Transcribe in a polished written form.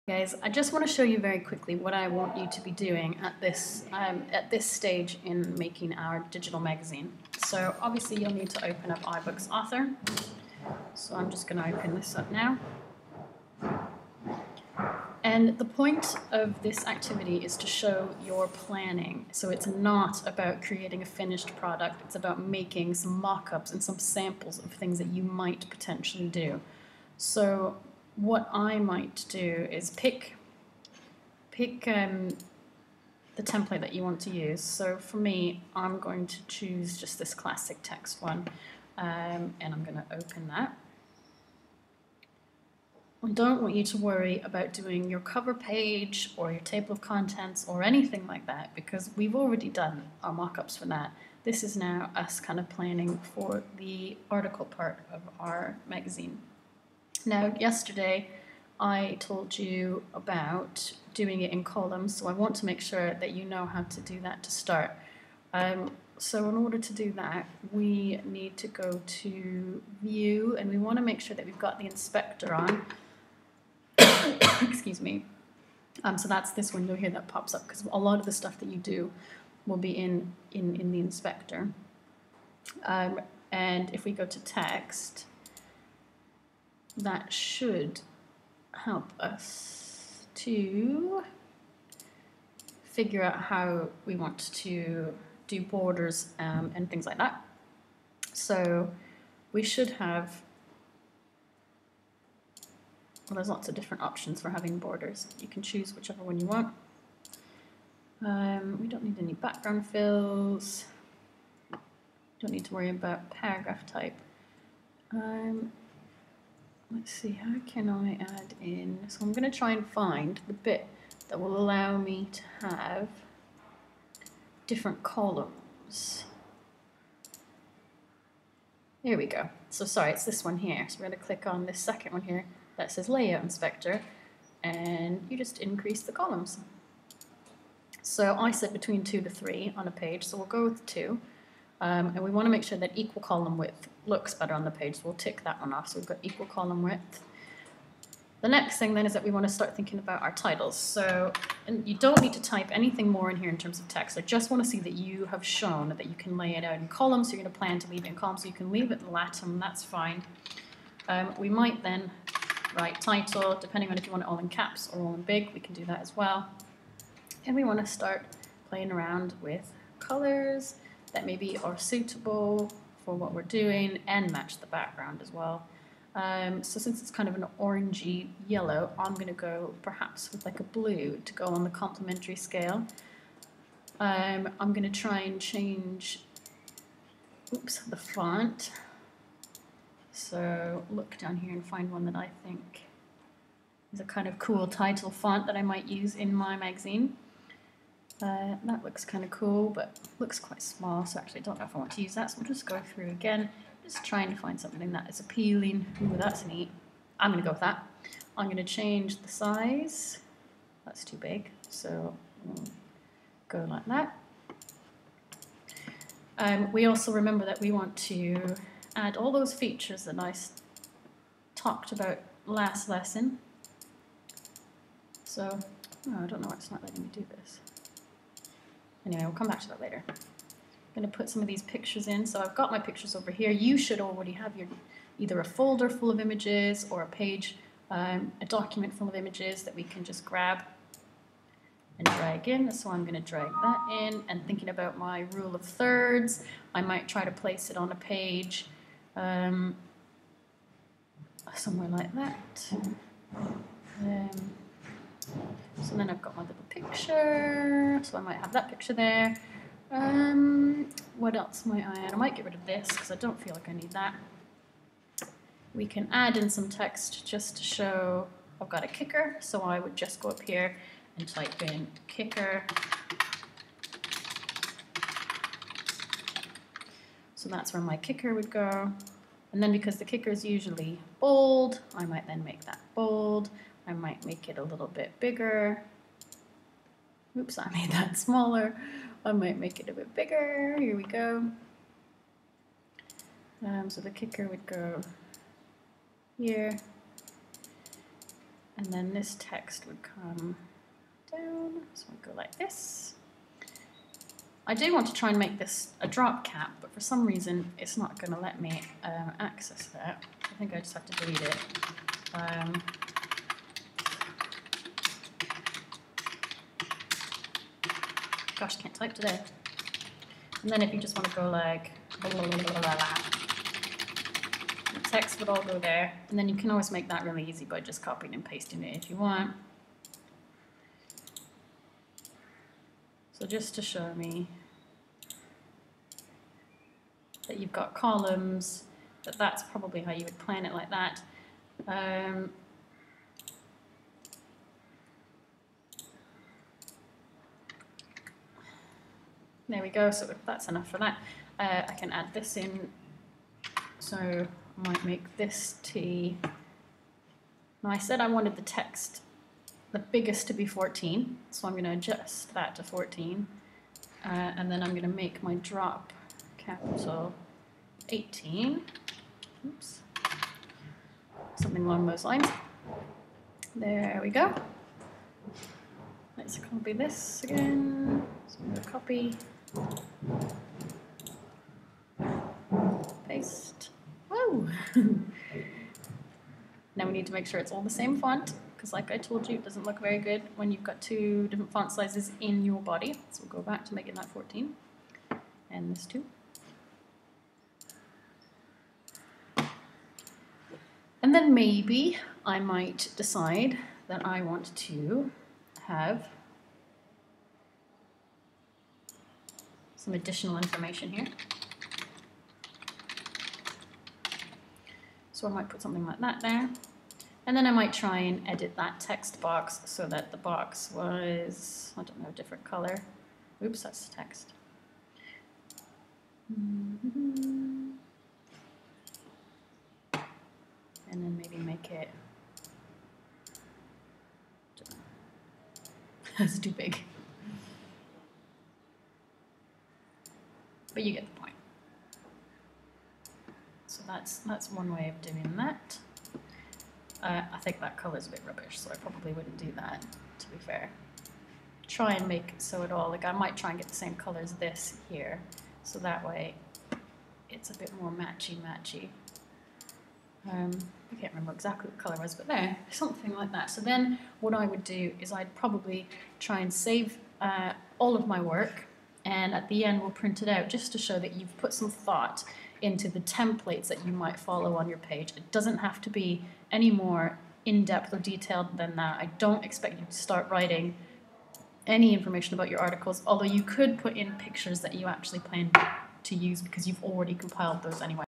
Guys, I just want to show you very quickly what I want you to be doing at this stage in making our digital magazine. So obviously you'll need to open up iBooks Author. So I'm just going to open this up now. And the point of this activity is to show your planning. So it's not about creating a finished product, it's about making some mock-ups and some samples of things that you might potentially do. So what I might do is pick the template that you want to use. So for me, I'm going to choose just this classic text one, and I'm going to open that. I don't want you to worry about doing your cover page or your table of contents or anything like that, because we've already done our mock-ups for that. This is now us kind of planning for the article part of our magazine. Now, yesterday I told you about doing it in columns, so I want to make sure that you know how to do that to start. So in order to do that, we need to go to View, and we want to make sure that we've got the inspector on. Excuse me. So that's this window here that pops up, because a lot of the stuff that you do will be in the inspector. And if we go to text, that should help us to figure out how we want to do borders and things like that. So we should have, well, there's lots of different options for having borders. You can choose whichever one you want. We don't need any background fills. Don't need to worry about paragraph type. Let's see, how can I add in? So I'm going to try and find the bit that will allow me to have different columns. Here we go. So sorry, it's this one here. So we're going to click on this second one here that says Layout Inspector, and you just increase the columns. So I said between 2 to 3 on a page, so we'll go with 2. And we want to make sure that equal column width looks better on the page, so we'll tick that one off. So we've got equal column width. The next thing then is that we want to start thinking about our titles. So, and you don't need to type anything more in here in terms of text. I just want to see that you have shown that you can lay it out in columns. So you're going to plan to leave it in columns, so you can leave it in Latin, that's fine. We might then write title, depending on if you want it all in caps or all in big, we can do that as well. And we want to start playing around with colors that maybe are suitable for what we're doing and match the background as well. So since it's kind of an orangey yellow, I'm going to go perhaps with like a blue to go on the complementary scale. I'm going to try and change the font. So look down here and find one that I think is a kind of cool title font that I might use in my magazine. That looks kind of cool, but looks quite small, so actually I don't know if I want to use that, so we'll just go through again, just trying to find something that is appealing. Ooh, that's neat. I'm going to go with that. I'm going to change the size. That's too big, so we'll go like that. We also remember that we want to add all those features that I talked about last lesson. So, oh, I don't know why it's not letting me do this. Anyway, we'll come back to that later. I'm going to put some of these pictures in. So I've got my pictures over here. You should already have your either a folder full of images or a page, a document full of images that we can just grab and drag in. So I'm going to drag that in, and thinking about my rule of thirds, I might try to place it on a page somewhere like that. So then I've got my little picture, so I might have that picture there. What else might I add? I might get rid of this because I don't feel like I need that. We can add in some text just to show I've got a kicker, so I would just go up here and type in kicker. So that's where my kicker would go. And then because the kicker is usually bold, I might then make that bold. I might make it a little bit bigger. Oops, I made that smaller. I might make it a bit bigger. Here we go. So the kicker would go here. And then this text would come down, so we'll go like this. I do want to try and make this a drop cap, but for some reason it's not going to let me access that. I think I just have to delete it. Gosh, I can't type today. And then if you just want to go like blah, blah, blah, blah, blah, the text would all go there, and then you can always make that really easy by just copying and pasting it if you want. So just to show me that you've got columns, that's probably how you would plan it like that. There we go, so that's enough for that. I can add this in, so I might make this T. Now I said I wanted the text, the biggest to be 14, so I'm going to adjust that to 14, and then I'm going to make my drop capital 18, oops, something along those lines. There we go. Let's copy this again, so I'm going to copy, paste, whoa! Now we need to make sure it's all the same font, because like I told you, it doesn't look very good when you've got two different font sizes in your body. So we'll go back to making that 14, and this too. And then maybe I might decide that I want to have some additional information here. So I might put something like that there. And then I might try and edit that text box so that the box was, I don't know, a different color. Oops, that's text. And then maybe make it, that's too big. But you get the point. So that's one way of doing that. I think that color's a bit rubbish, so I probably wouldn't do that, to be fair. Try and make it so it all, like I might try and get the same color as this here, so that way it's a bit more matchy-matchy. I can't remember exactly what the color was, but there, something like that. So then what I would do is I'd probably try and save all of my work, and at the end we'll print it out just to show that you've put some thought into the templates that you might follow on your page. It doesn't have to be any more in-depth or detailed than that. I don't expect you to start writing any information about your articles, although you could put in pictures that you actually plan to use because you've already compiled those anyway.